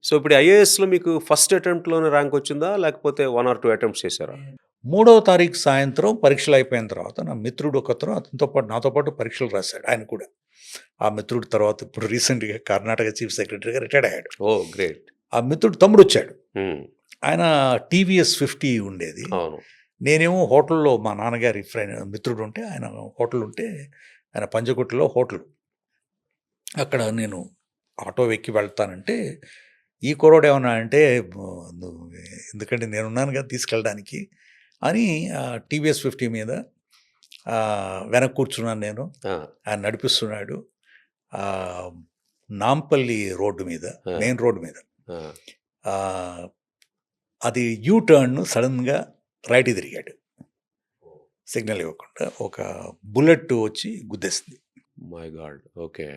So, ఇప్పుడు ఐఏఎస్‌లో మీకు first అటెంప్ట్‌లోనే rank వచ్చిందా? లేకపోతే 1 ఆర్ 2 అటెంప్ట్స్ చేసారా? 3వ తారీఖు సాయంత్రం పరీక్షలు అయిపోయిన తర్వాత నా మిత్రుడు ఒకతను అతనితో పాటు నాతో పాటు పరీక్షలు రాశాడు ఆయన కూడా. ఆ మిత్రుడు తర్వాత ఇప్పుడు రీసెంట్‌గా కర్ణాటక చీఫ్ సెక్రటరీగా రిటైర్డ్ అయ్యాడు. ఓహ్! గ్రేట్. ఆ మిత్రుడు తమ్ముడొచ్చాడు. హ్మ్. ఆయన టీవీఎస్ 50 ఉండేది. అవును. నేనేమో హోటల్‌లో మా నాన్నగారి మిత్రుడు ఉంటే ఆయన హోటల్ ఉంటే ఆయన పంజగుట్టలో హోటల్. అక్కడ నేను ఆటో ఎక్కి వెళ్తానంటే ఈ కుర్రోడు ఏమన్నా అంటే నువ్వు ఎందుకంటే నేనున్నాను కదా తీసుకెళ్ళడానికి అని టీవీఎస్ 50 మీద వెనక్కి కూర్చున్నాను నేను. ఆ! ఆయన నడిపిస్తున్నాడు. ఆహ్, నాంపల్లి రోడ్డు మీద, ఆ! మెయిన్ రోడ్డు మీద. ఆ! ఆహ్, అది యూ టర్న్ సడెన్‌గా రైట్‌కి తిరిగాడు. సిగ్నల్ ఇవ్వకుండా. ఒక బుల్లెట్ వచ్చి గుద్దేసింది. My God! ఓకే.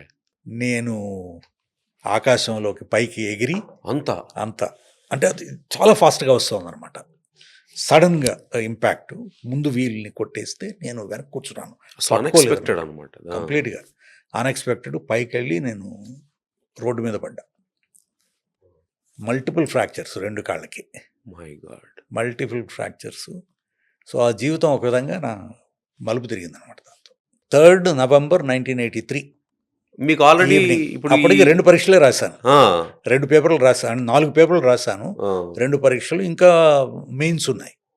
నేను ఆకాశంలోకి పైకి ఎగిరి అంతా? అంత అంటే అది చాలా ఫాస్ట్‌గా వస్తోందనమాట. సడెన్‌గా ఇంపాక్ట్ ముందు వీల్‌ని కొట్టేస్తే నేను వెనక్కి కూర్చున్నాను. అసలు అన్‌ఎక్స్‌పెక్టెడ్ అనమాట. ఆ! కంప్లీట్‌గా అన్‌ఎక్స్‌పెక్టెడ్ పైకెళ్ళి నేను రోడ్డు మీద పడ్డా. మల్టిపుల్ ఫ్రాక్చర్స్ 2 కాళ్ళకి. My God! Multiple fractures. So, ఆ జీవితం ఒక విధంగా మలుపు తిరిగిందనమాట దాంతో. 3 నవంబర్ 1983 మీకు ఆల్రెడీ ఈవినింగ్. ఇప్పుడు అప్పటికి 2 పరీక్షలే రాశాను. ఆ! 2 పేపర్లు రాశాను. 4 పేపర్లు రాశాను. ఆ! 2 పరీక్షలు ఇంకా మెయిన్స్ ఉన్నాయి.